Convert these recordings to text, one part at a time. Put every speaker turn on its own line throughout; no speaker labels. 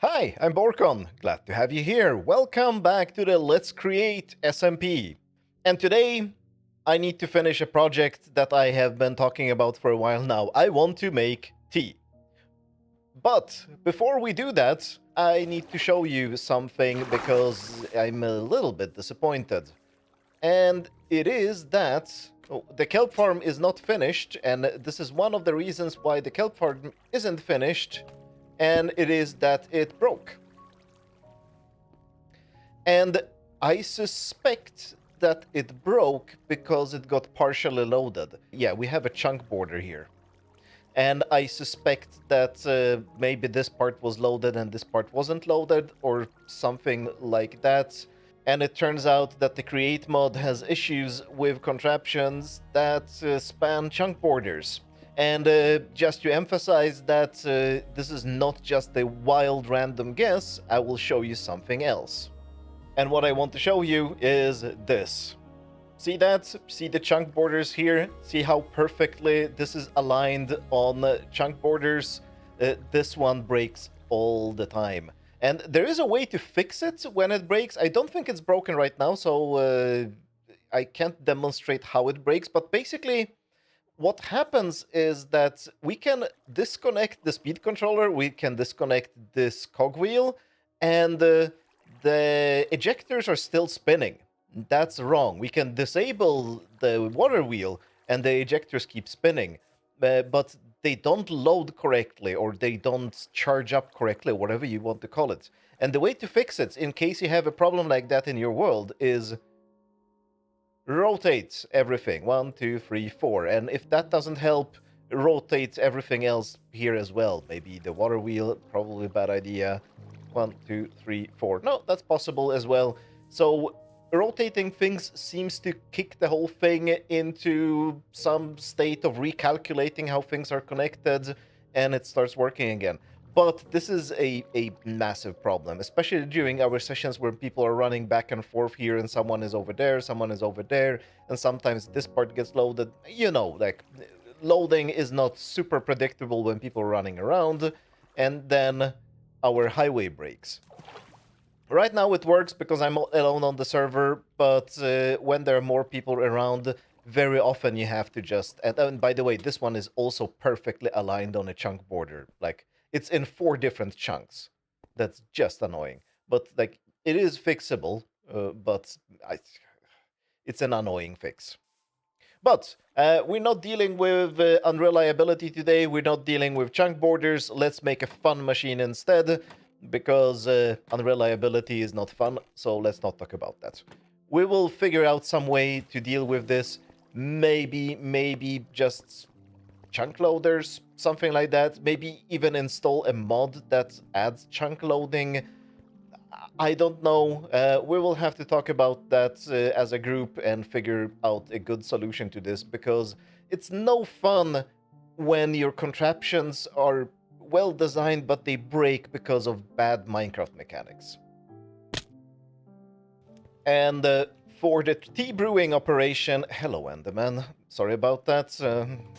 Hi, I'm Borkon. Glad to have you here. Welcome back to the Let's Create SMP. And today, I need to finish a project that I have been talking about for a while now. I want to make tea. But before we do that, I need to show you something because I'm a little bit disappointed. And it is that the kelp farm is not finished, and this is one of the reasons why the kelp farm isn't finished, and it is that it broke. And I suspect that it broke because it got partially loaded. Yeah, we have a chunk border here. And I suspect that maybe this part was loaded and this part wasn't loaded, or something like that. And it turns out that the Create mod has issues with contraptions that span chunk borders. And just to emphasize that this is not just a wild random guess, I will show you something else. And what I want to show you is this. See that? See the chunk borders here? See how perfectly this is aligned on chunk borders? This one breaks all the time. And there is a way to fix it when it breaks. I don't think it's broken right now, so I can't demonstrate how it breaks. But basically, what happens is that we can disconnect the speed controller, we can disconnect this cogwheel, and the ejectors are still spinning. That's wrong. We can disable the water wheel, and the ejectors keep spinning, but they don't load correctly, or they don't charge up correctly, whatever you want to call it. And the way to fix it, in case you have a problem like that in your world, is rotate everything. 1, 2, 3, 4. And if that doesn't help, rotate everything else here as well. Maybe the water wheel, probably a bad idea. 1, 2, 3, 4. No, that's possible as well. So rotating things seems to kick the whole thing into some state of recalculating how things are connected, and it starts working again. But this is a massive problem, especially during our sessions where people are running back and forth here, and someone is over there, someone is over there, and sometimes this part gets loaded. You know, like, loading is not super predictable when people are running around, and then our highway breaks. Right now it works because I'm alone on the server, but when there are more people around, very often you have to just... And by the way, this one is also perfectly aligned on a chunk border. Like, it's in 4 different chunks. That's just annoying. But, like, it is fixable, but it's an annoying fix. But we're not dealing with unreliability today. We're not dealing with chunk borders. Let's make a fun machine instead, because unreliability is not fun, so let's not talk about that. We will figure out some way to deal with this. Maybe just chunk loaders, something like that. Maybe even install a mod that adds chunk loading. I don't know. We will have to talk about that as a group and figure out a good solution to this, because it's no fun when your contraptions are well designed but they break because of bad Minecraft mechanics. And for the tea brewing operation... Hello, Enderman. Sorry about that.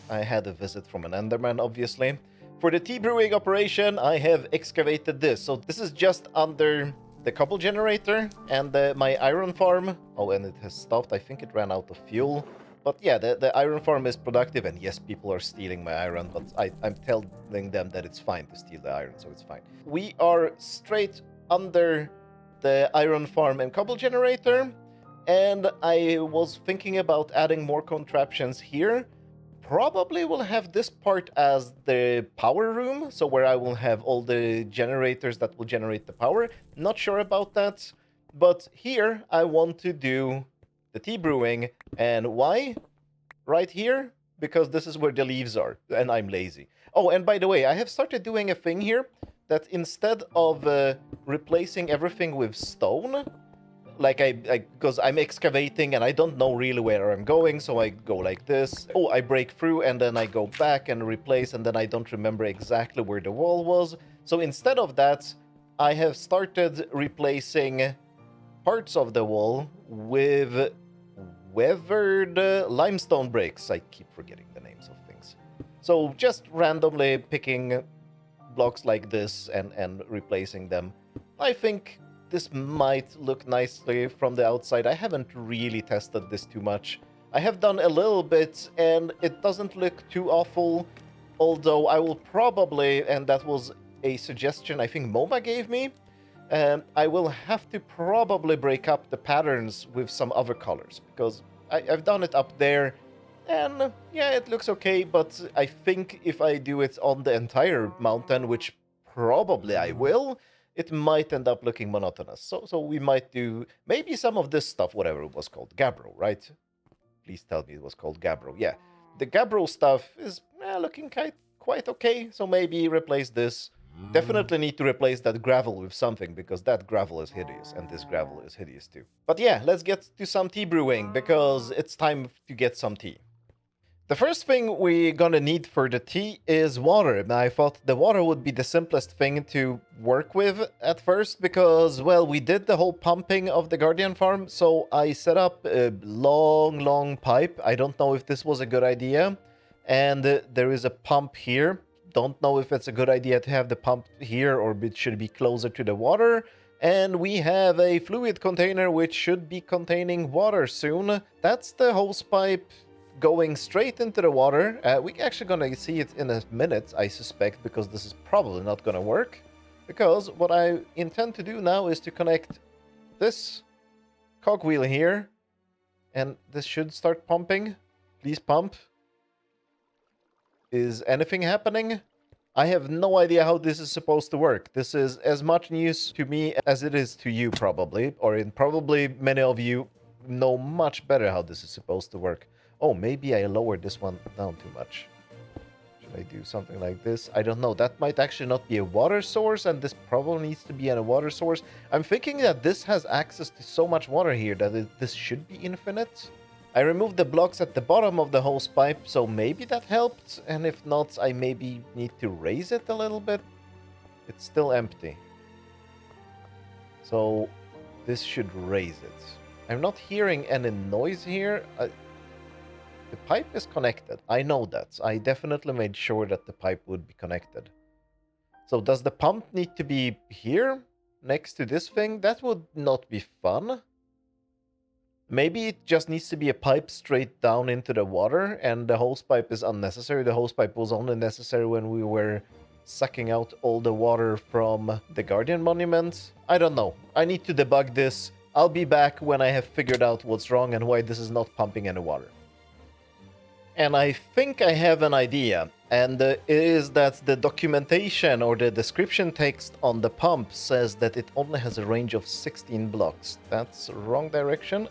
I had a visit from an Enderman, obviously. For the tea brewing operation, I have excavated this. So this is just under the cobble generator and my iron farm. Oh, and it has stopped. I think it ran out of fuel. But yeah, the iron farm is productive, and yes, people are stealing my iron, but I'm telling them that it's fine to steal the iron, so it's fine. We are straight under the iron farm and cobble generator, and I was thinking about adding more contraptions here. Probably will have this part as the power room, so where I will have all the generators that will generate the power. Not sure about that, but here I want to do the tea brewing. And why? Right here? Because this is where the leaves are, and I'm lazy. Oh, and by the way, I have started doing a thing here that instead of replacing everything with stone, like because I'm excavating and I don't know really where I'm going, so I go like this. Oh, I break through and then I go back and replace, and then I don't remember exactly where the wall was. So instead of that, I have started replacing parts of the wall with weathered limestone bricks. I keep forgetting the names of things. So just randomly picking blocks like this and replacing them. I think this might look nicely from the outside. I haven't really tested this too much. I have done a little bit, and it doesn't look too awful, although I will probably, and that was a suggestion I think MoMA gave me, I will have to probably break up the patterns with some other colors, because I've done it up there, and yeah, it looks okay, but I think if I do it on the entire mountain, which probably I will, it might end up looking monotonous. So we might do maybe some of this stuff, whatever it was called, Gabbro, right? Please tell me it was called Gabbro. Yeah, the Gabbro stuff is looking quite okay, so maybe replace this. Definitely need to replace that gravel with something, because that gravel is hideous, and this gravel is hideous too. But yeah, let's get to some tea brewing, because it's time to get some tea. The first thing we're gonna need for the tea is water. And I thought the water would be the simplest thing to work with at first, because, well, we did the whole pumping of the Guardian farm, so I set up a long pipe. I don't know if this was a good idea. And there is a pump here. Don't know if it's a good idea to have the pump here, or it should be closer to the water. And we have a fluid container which should be containing water soon. That's the hose pipe going straight into the water. We're actually gonna see it in a minute, I suspect, because this is probably not gonna work. Because what I intend to do now is to connect this cogwheel here, and this should start pumping. Please pump. Is anything happening? I have no idea how this is supposed to work. This is as much news to me as it is to you, probably. Or probably many of you know much better how this is supposed to work. Oh, maybe I lowered this one down too much. Should I do something like this? I don't know. That might actually not be a water source, and this probably needs to be a water source. I'm thinking that this has access to so much water here that this should be infinite. I removed the blocks at the bottom of the hose pipe, so maybe that helped. And if not, I maybe need to raise it a little bit. It's still empty. So this should raise it. I'm not hearing any noise here. The pipe is connected. I know that. I definitely made sure that the pipe would be connected. So does the pump need to be here, next to this thing? That would not be fun. Maybe it just needs to be a pipe straight down into the water, and the hose pipe is unnecessary. The hose pipe was only necessary when we were sucking out all the water from the Guardian Monument. I don't know. I need to debug this. I'll be back when I have figured out what's wrong and why this is not pumping any water. And I think I have an idea, and it is that the documentation or the description text on the pump says that it only has a range of 16 blocks. That's wrong direction.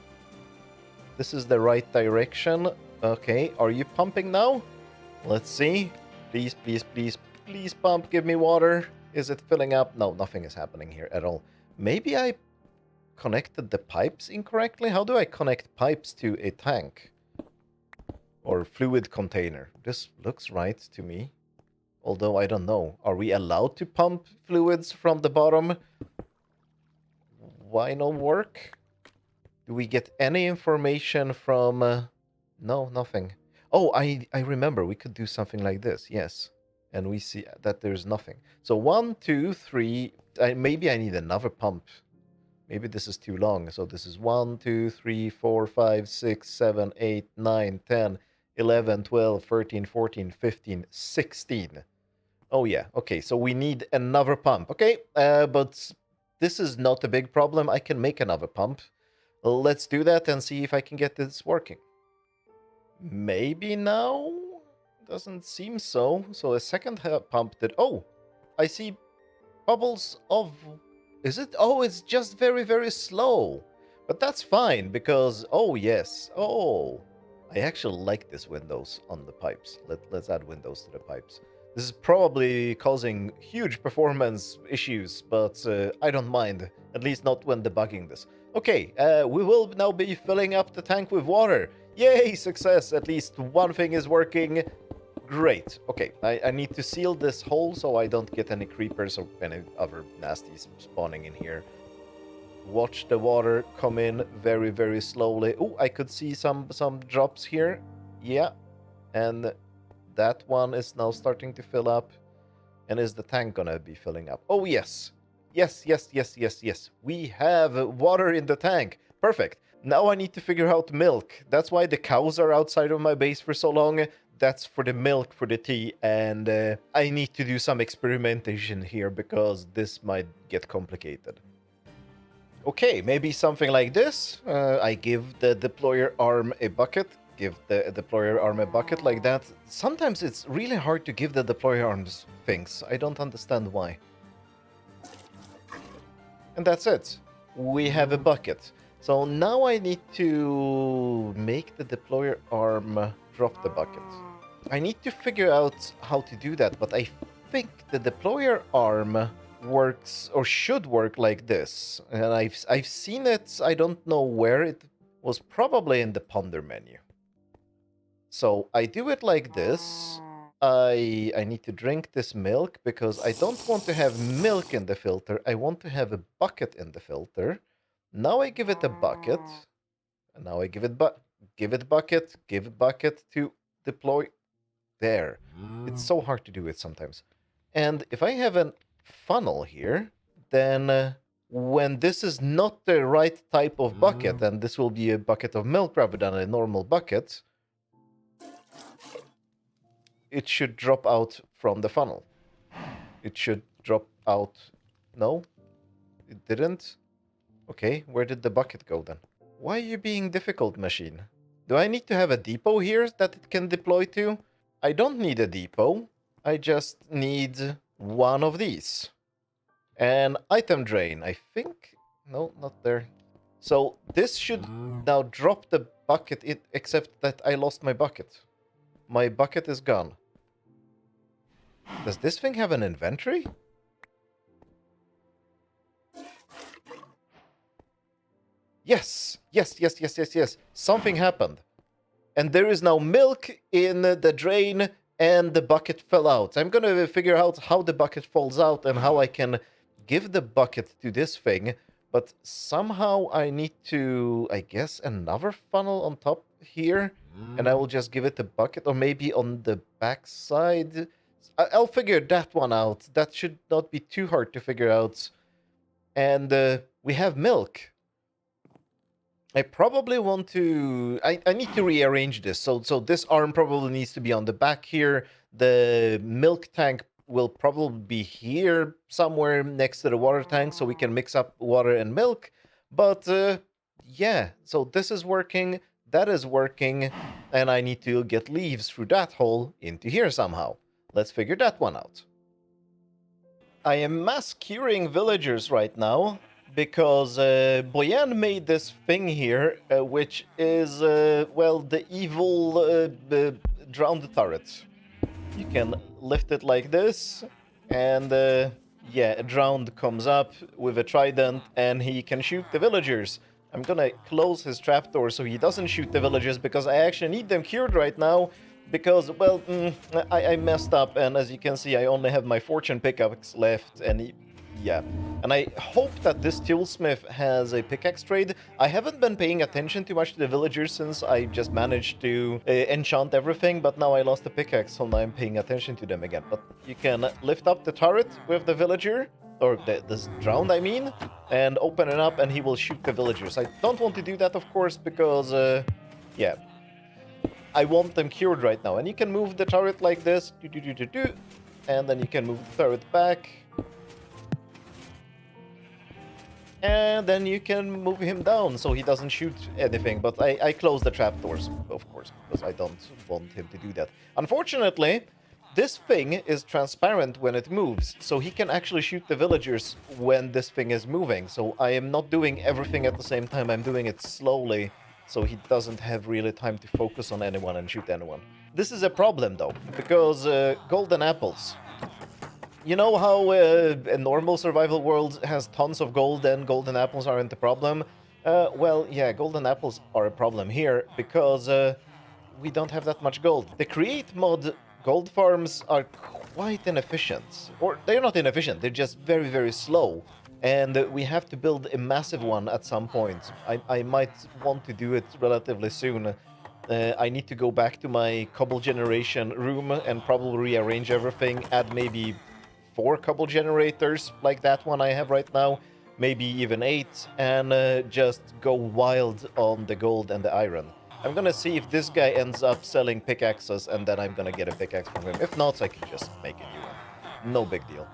This is the right direction. Okay, are you pumping now? Let's see. Please, please, please, please pump. Give me water. Is it filling up? No, nothing is happening here at all. Maybe I connected the pipes incorrectly? How do I connect pipes to a tank? Or fluid container? This looks right to me. Although I don't know. Are we allowed to pump fluids from the bottom? Why no work? Do we get any information from... No, nothing. Oh, I remember. We could do something like this. Yes. And we see that there's nothing. So 1, 2, 3... maybe I need another pump. Maybe this is too long. So this is 1, 2, 3, 4, 5, 6, 7, 8, 9, 10, 11, 12, 13, 14, 15, 16. Oh, yeah. Okay, so we need another pump. Okay, but this is not a big problem. I can make another pump. Let's do that and see if I can get this working. Maybe now? Doesn't seem so. So a second pump did... Oh, I see bubbles of... Is it? Oh, it's just very, very slow. But that's fine because... Oh, yes. Oh, I actually like these windows on the pipes. Let's add windows to the pipes. This is probably causing huge performance issues, but I don't mind. At least not when debugging this. Okay, we will now be filling up the tank with water. Yay, success! At least one thing is working. Great. Okay, I need to seal this hole so I don't get any creepers or any other nasties spawning in here. Watch the water come in very, very slowly. Oh, I could see some drops here. Yeah, and that one is now starting to fill up. And is the tank gonna be filling up? Oh, yes. Yes, yes, yes, yes, yes. We have water in the tank. Perfect. Now I need to figure out milk. That's why the cows are outside of my base for so long. That's for the milk for the tea. And I need to do some experimentation here because this might get complicated. Okay, maybe something like this. I give the deployer arm a bucket. Give the deployer arm a bucket like that. Sometimes it's really hard to give the deployer arms things. I don't understand why. And that's it. We have a bucket. So now I need to make the deployer arm drop the bucket. I need to figure out how to do that, but I think the deployer arm works or should work like this. And I've seen it, I don't know where it was, probably in the ponder menu. So I do it like this. I need to drink this milk because I don't want to have milk in the filter. I want to have a bucket in the filter. Now I give it a bucket. And now I give it bucket, give bucket to deploy. There. It's so hard to do it sometimes. And if I have a funnel here, then when this is not the right type of bucket, and this will be a bucket of milk rather than a normal bucket, it should drop out from the funnel. It should drop out. No, it didn't. Okay, where did the bucket go then? Why are you being difficult, machine? Do I need to have a depot here that it can deploy to? I don't need a depot. I just need one of these. An item drain, I think. No, not there. So this should now drop the bucket, except that I lost my bucket. My bucket is gone. Does this thing have an inventory? Yes, yes, yes, yes, yes, yes. Something happened. And there is now milk in the drain and the bucket fell out. I'm going to figure out how the bucket falls out and how I can give the bucket to this thing. But somehow I need to, I guess, another funnel on top here. And I will just give it the bucket, or maybe on the back side. I'll figure that one out. That should not be too hard to figure out. And we have milk. I probably want to... I need to rearrange this. So this arm probably needs to be on the back here. The milk tank will probably be here somewhere next to the water tank so we can mix up water and milk. But yeah, so this is working, that is working, and I need to get leaves through that hole into here somehow. Let's figure that one out. I am mass curing villagers right now because Boyan made this thing here, which is, well, the evil drowned turret. You can lift it like this, and yeah, a drowned comes up with a trident, and he can shoot the villagers. I'm gonna close his trapdoor so he doesn't shoot the villagers, because I actually need them cured right now, because, well, I messed up, and as you can see, I only have my fortune pickaxe left, and yeah. And I hope that this toolsmith has a pickaxe trade. I haven't been paying attention too much to the villagers since I just managed to enchant everything, but now I lost the pickaxe, so now I'm paying attention to them again. But you can lift up the turret with the villager, or this drowned, I mean, and open it up, and he will shoot the villagers. I don't want to do that, of course, because, yeah, I want them cured right now. And you can move the turret like this, and then you can move the turret back. And then you can move him down so he doesn't shoot anything. But I close the trapdoors, of course, because I don't want him to do that. Unfortunately, this thing is transparent when it moves, so he can actually shoot the villagers when this thing is moving. So I am not doing everything at the same time. I'm doing it slowly, so he doesn't have really time to focus on anyone and shoot anyone. This is a problem, though, because golden apples. You know how a normal survival world has tons of gold and golden apples aren't a problem? Well, yeah, golden apples are a problem here because we don't have that much gold. The Create mod gold farms are quite inefficient. Or they're not inefficient, they're just very, very slow. And we have to build a massive one at some point. I might want to do it relatively soon. I need to go back to my cobble generation room and probably rearrange everything, add maybe 4 cobble generators like that one I have right now, maybe even 8, and just go wild on the gold and the iron. I'm gonna see if this guy ends up selling pickaxes, and then I'm gonna get a pickaxe from him. If not, I can just make a new one. No big deal.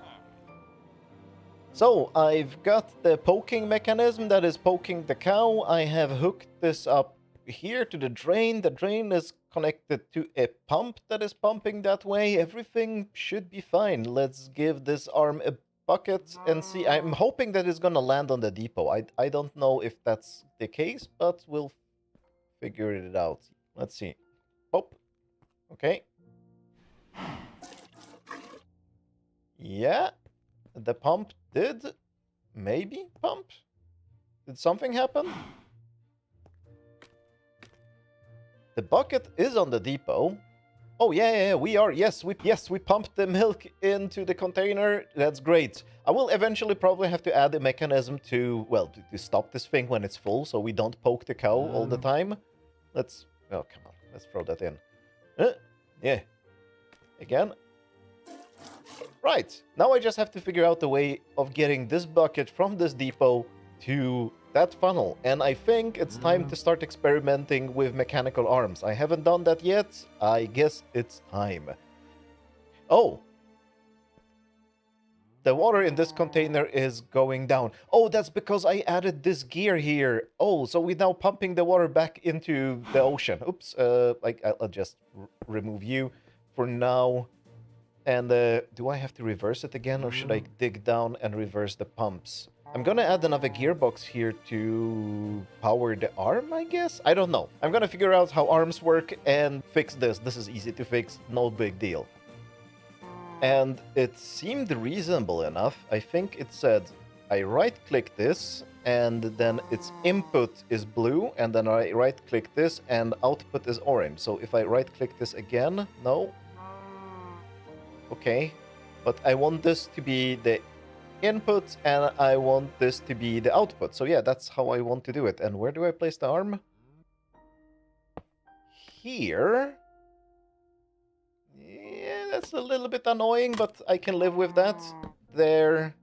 So, I've got the poking mechanism that is poking the cow. I have hooked this up here to the drain. The drain is connected to a pump that is pumping that way. Everything should be fine. Let's give this arm a bucket and see. I'm hoping that it's gonna land on the depot. I don't know if that's the case, but we'll figure it out. Let's see. Oh, okay. Yeah, the pump did maybe pump. Did something happen? The bucket is on the depot. Oh yeah, we are. Yes, we pumped the milk into the container. That's great. I will eventually probably have to add a mechanism to, well, to stop this thing when it's full, so we don't poke the cow all the time. Let's, oh come on, let's throw that in. Yeah. Again. Right. Now I just have to figure out the way of getting this bucket from this depot to that funnel, and I think it's time to start experimenting with mechanical arms. I haven't done that yet. I guess it's time. Oh. The water in this container is going down. Oh, that's because I added this gear here. Oh, so we're now pumping the water back into the ocean. Oops. I'll just remove you for now. And do I have to reverse it again, or should I dig down and reverse the pumps? I'm gonna add another gearbox here to power the arm, I guess? I don't know. I'm gonna figure out how arms work and fix this. This is easy to fix, no big deal. And it seemed reasonable enough. I think it said I right-click this, and then its input is blue, and then I right-click this, and output is orange. So if I right-click this again, no. Okay, but I want this to be the input, and I want this to be the output. So yeah, that's how I want to do it. And where do I place the arm? Here. Yeah, that's a little bit annoying, but I can live with that. There.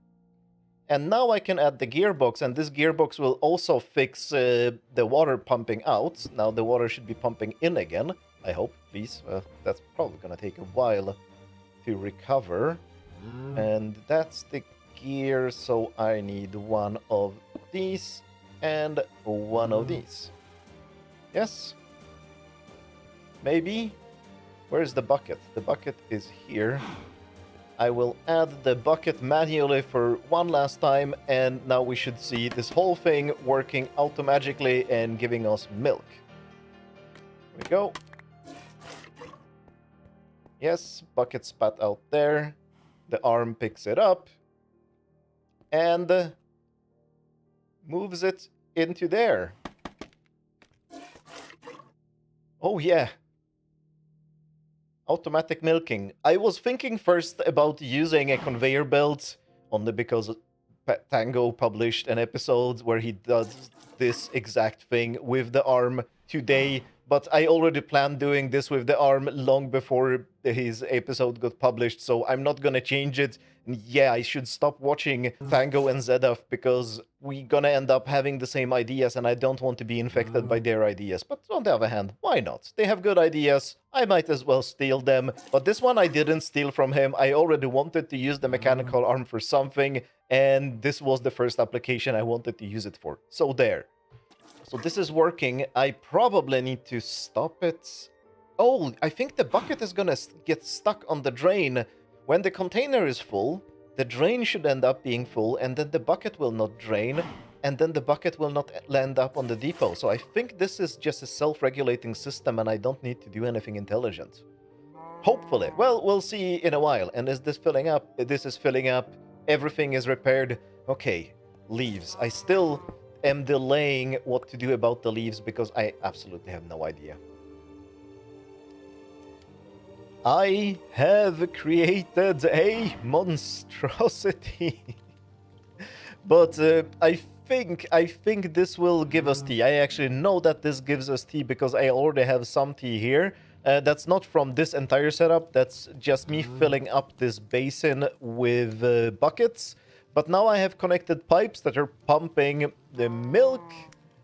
And now I can add the gearbox, and this gearbox will also fix the water pumping out. Now the water should be pumping in again, I hope, please. That's probably gonna take a while to recover. And that's the gear, so I need one of these and one of these. Yes? Maybe? Where's the bucket? The bucket is here. I will add the bucket manually for one last time, and now we should see this whole thing working automatically and giving us milk. Here we go. Yes, bucket spat out there. The arm picks it up and moves it into there. Oh yeah. Automatic milking. I was thinking first about using a conveyor belt, only because Tango published an episode where he does this exact thing with the arm today, but I already planned doing this with the arm long before his episode got published, so I'm not gonna change it. And yeah, I should stop watching Tango and Zedaf because we're gonna end up having the same ideas, and I don't want to be infected by their ideas. But on the other hand, why not? They have good ideas. I might as well steal them. But this one I didn't steal from him. I already wanted to use the mechanical arm for something, and this was the first application I wanted to use it for. So there. So this is working. I probably need to stop it. Oh, I think the bucket is gonna get stuck on the drain. When the container is full, the drain should end up being full, and then the bucket will not drain, and then the bucket will not land up on the depot. So I think this is just a self-regulating system, and I don't need to do anything intelligent. Hopefully. Well, we'll see in a while. And is this filling up? This is filling up. Everything is repaired. Okay, leaves. I still am delaying what to do about the leaves because I absolutely have no idea. I have created a monstrosity. But I think this will give us tea. I actually know that this gives us tea because I already have some tea here. That's not from this entire setup. That's just me filling up this basin with buckets. But now I have connected pipes that are pumping the milk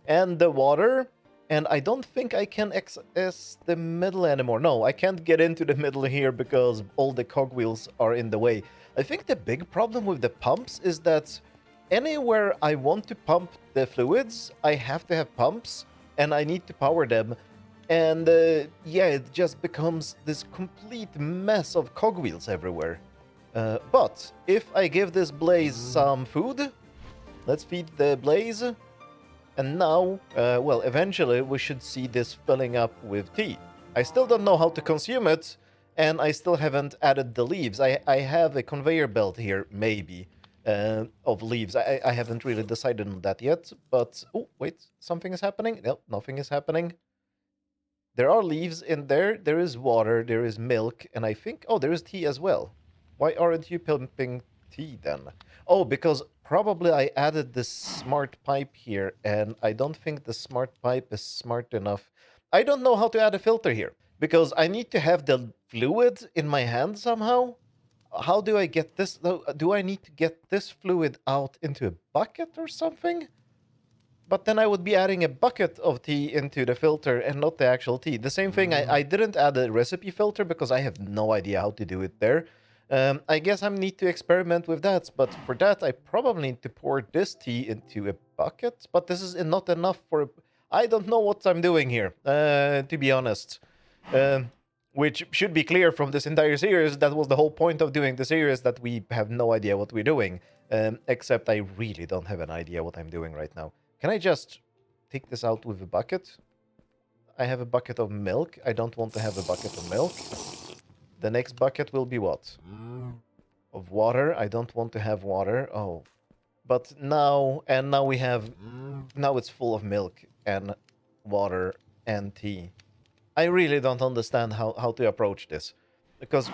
and the water. And I don't think I can access the middle anymore. No, I can't get into the middle here because all the cogwheels are in the way. I think the big problem with the pumps is that anywhere I want to pump the fluids, I have to have pumps and I need to power them. And yeah, it just becomes this complete mess of cogwheels everywhere. But if I give this blaze some food, let's feed the blaze. And now, well, eventually we should see this filling up with tea. I still don't know how to consume it, and I still haven't added the leaves. I have a conveyor belt here, maybe, of leaves. I haven't really decided on that yet, but... Oh, wait, something is happening? No, nothing is happening. There are leaves in there, there is water, there is milk, and I think... Oh, there is tea as well. Why aren't you pumping tea then? Oh, because probably I added this smart pipe here, and I don't think the smart pipe is smart enough. I don't know how to add a filter here, because I need to have the fluid in my hand somehow. How do I get this? Do I need to get this fluid out into a bucket or something? But then I would be adding a bucket of tea into the filter and not the actual tea. The same thing, I didn't add a recipe filter because I have no idea how to do it there. I guess I need to experiment with that, but for that I probably need to pour this tea into a bucket. But this is not enough for... I don't know what I'm doing here, to be honest. Which should be clear from this entire series. That was the whole point of doing the series, that we have no idea what we're doing. Except I really don't have an idea what I'm doing right now. Can I just take this out with a bucket? I have a bucket of milk. I don't want to have a bucket of milk. The next bucket will be what? Of water. I don't want to have water. Oh. But now... And now we have... Now it's full of milk and water and tea. I really don't understand how to approach this. Because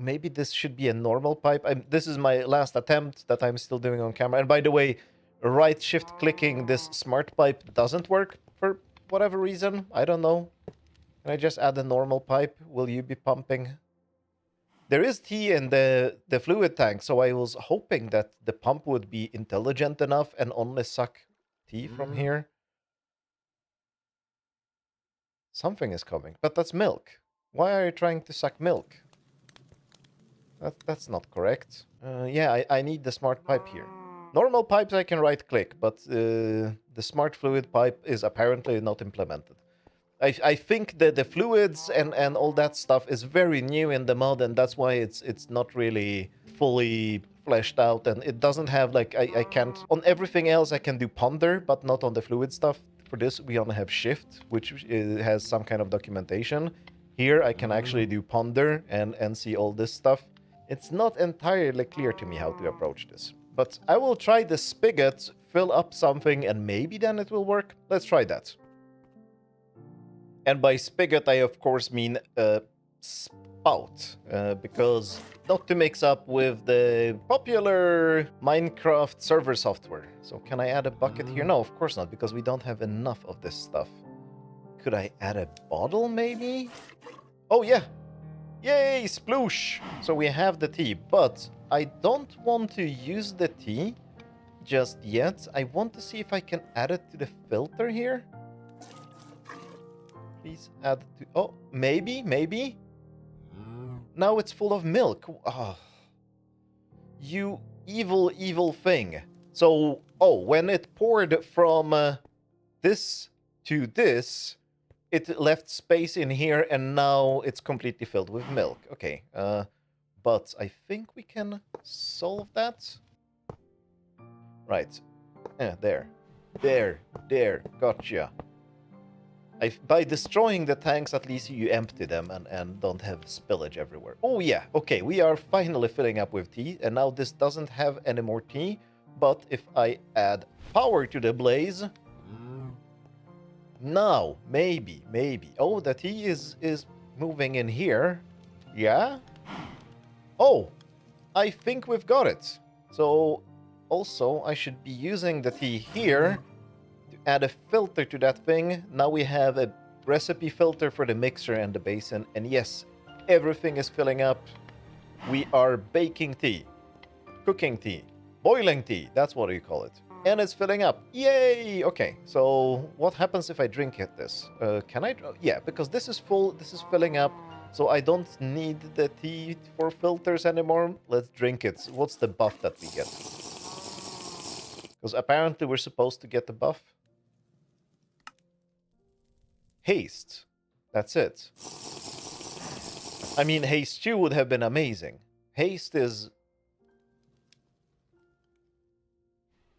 maybe this should be a normal pipe. This is my last attempt that I'm still doing on camera. And by the way... right shift clicking this smart pipe doesn't work for whatever reason. I don't know. Can I just add a normal pipe? Will you be pumping? There is tea in the fluid tank, so I was hoping that the pump would be intelligent enough and only suck tea from here. Something is coming, but that's milk. Why are you trying to suck milk? That's not correct. Yeah, I need the smart pipe here. Normal pipes I can right-click, but the smart fluid pipe is apparently not implemented. I think that the fluids and all that stuff is very new in the mod, and that's why it's not really fully fleshed out, and it doesn't have, like, I can't... On everything else I can do ponder, but not on the fluid stuff. For this we only have shift, which has some kind of documentation. Here I can actually do ponder and see all this stuff. It's not entirely clear to me how to approach this. But I will try the spigot, fill up something, and maybe then it will work. Let's try that. And by spigot, I of course mean spout. Because not to mix up with the popular Minecraft server software. So can I add a bucket here? No, of course not, because we don't have enough of this stuff. Could I add a bottle, maybe? Oh, yeah. Yay, sploosh! So we have the tea, but I don't want to use the tea just yet. I want to see if I can add it to the filter here. Please add to... Oh, maybe. Now it's full of milk. Oh. You evil thing. So, oh, when it poured from this to this... It left space in here, and now it's completely filled with milk. Okay, but I think we can solve that. Right. Yeah, there. Gotcha. By destroying the tanks, at least you empty them and don't have spillage everywhere. Oh, yeah. Okay, we are finally filling up with tea, and now this doesn't have any more tea. But if I add power to the blaze... Now, maybe. Oh, the tea is moving in here. Yeah? Oh, I think we've got it. So, also, I should be using the tea here to add a filter to that thing. Now we have a recipe filter for the mixer and the basin. And yes, everything is filling up. We are baking tea, cooking tea, boiling tea. That's what you call it. And it's filling up. Yay! Okay, so what happens if I drink this? Can I? Yeah, because this is full. This is filling up. So I don't need the tea for filters anymore. Let's drink it. What's the buff that we get? Because apparently we're supposed to get the buff. Haste. That's it. I mean, haste 2 would have been amazing. Haste is...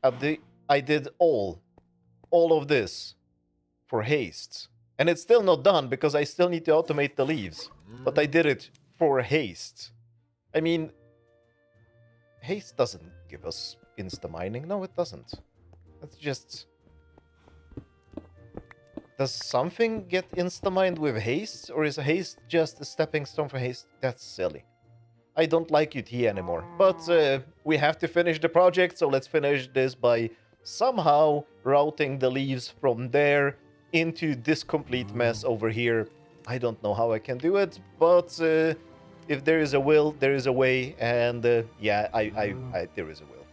I did all of this for haste. And it's still not done because I still need to automate the leaves. But I did it for haste. I mean, haste doesn't give us insta-mining. No, it doesn't. That's just... Does something get insta-mined with haste? Or is haste just a stepping stone for haste? That's silly. I don't like UT anymore. But we have to finish the project, so let's finish this by somehow routing the leaves from there into this complete mess over here. I don't know how I can do it, but if there is a will, there is a way, and yeah, there is a will.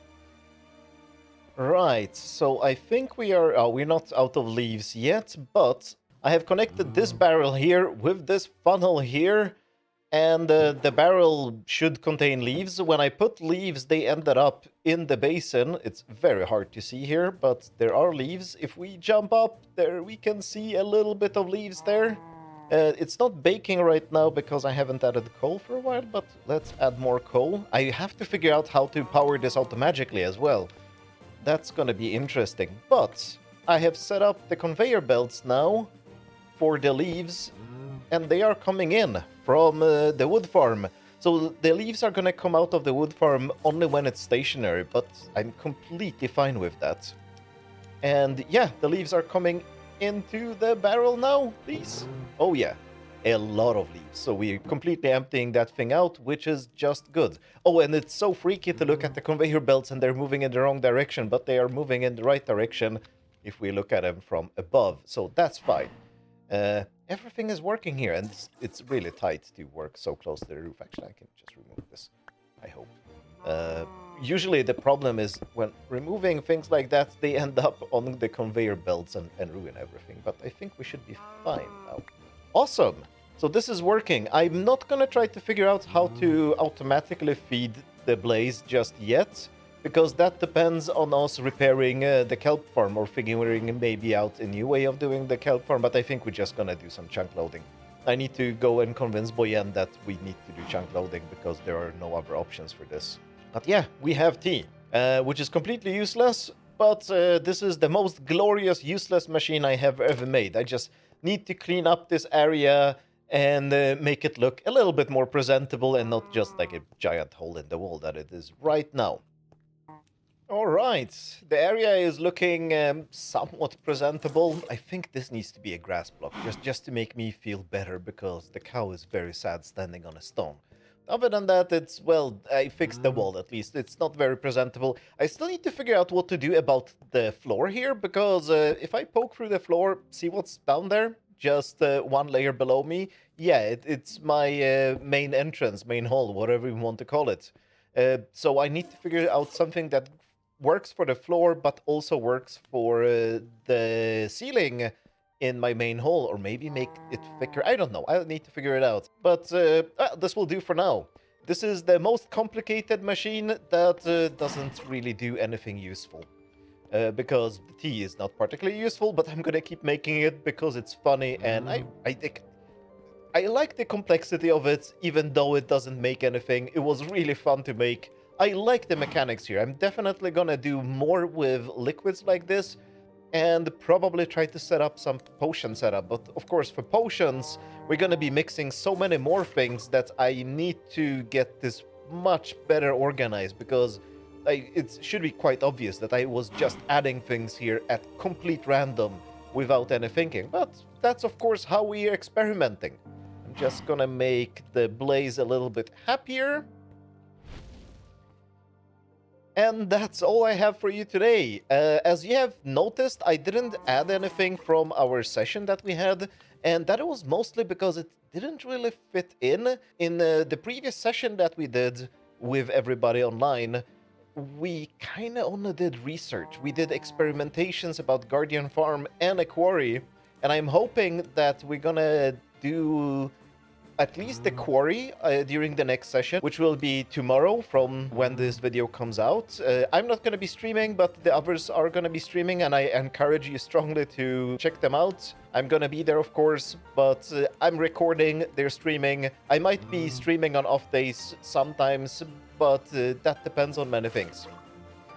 Right, so I think we're not out of leaves yet, but I have connected this barrel here with this funnel here, and the barrel should contain leaves. When I put leaves, they ended up in the basin. It's very hard to see here, but there are leaves. If we jump up there, we can see a little bit of leaves there. It's not baking right now because I haven't added coal for a while, but let's add more coal. I have to figure out how to power this automatically as well. That's gonna be interesting. But I have set up the conveyor belts now for the leaves, and they are coming in from the wood farm. So the leaves are gonna come out of the wood farm only when it's stationary, but I'm completely fine with that. And yeah, the leaves are coming into the barrel now, please. Oh yeah, a lot of leaves. So we're completely emptying that thing out, which is just good. Oh, and it's so freaky to look at the conveyor belts and they're moving in the wrong direction, but they are moving in the right direction if we look at them from above. So that's fine. Everything is working here, and it's really tight to work so close to the roof. Actually, I can just remove this, I hope. Usually the problem is when removing things like that, they end up on the conveyor belts and ruin everything. But I think we should be fine now. Awesome! So this is working. I'm not gonna try to figure out how to automatically feed the blaze just yet, because that depends on us repairing the kelp farm or figuring maybe out a new way of doing the kelp farm, but I think we're just gonna do some chunk loading. I need to go and convince Boyen that we need to do chunk loading because there are no other options for this. But yeah, we have tea, which is completely useless, but this is the most glorious useless machine I have ever made. I just need to clean up this area and make it look a little bit more presentable and not just like a giant hole in the wall that it is right now. All right, the area is looking somewhat presentable. I think this needs to be a grass block, just to make me feel better, because the cow is very sad standing on a stone. Other than that, it's, well, I fixed the wall at least. It's not very presentable. I still need to figure out what to do about the floor here, because if I poke through the floor, see what's down there? Just one layer below me. Yeah, it's my main entrance, main hall, whatever you want to call it. So I need to figure out something that works for the floor, but also works for the ceiling in my main hall, or maybe make it thicker. I don't know. I need to figure it out. But this will do for now. This is the most complicated machine that doesn't really do anything useful. Because the tea is not particularly useful, but I'm gonna keep making it because it's funny, and I like the complexity of it, even though it doesn't make anything. It was really fun to make. I like the mechanics here. I'm definitely gonna do more with liquids like this, and probably try to set up some potion setup. But of course, for potions, we're gonna be mixing so many more things that I need to get this much better organized, because it should be quite obvious that I was just adding things here at complete random without any thinking. But that's of course how we are experimenting. I'm just gonna make the blaze a little bit happier. And that's all I have for you today. As you have noticed, I didn't add anything from our session that we had, And that was mostly because it didn't really fit in the previous session that we did with everybody online. We kind of only did research. We did experimentations about Guardian Farm and a quarry, and I'm hoping that we're gonna do at least the quarry during the next session, which will be tomorrow from when this video comes out. I'm not going to be streaming, but the others are going to be streaming, and I encourage you strongly to check them out. I'm going to be there, of course, but I'm recording, they're streaming. I might be streaming on off days sometimes, but that depends on many things.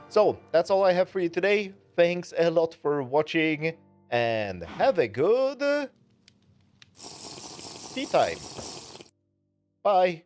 So, that's all I have for you today. Thanks a lot for watching, and have a good tea time. Bye.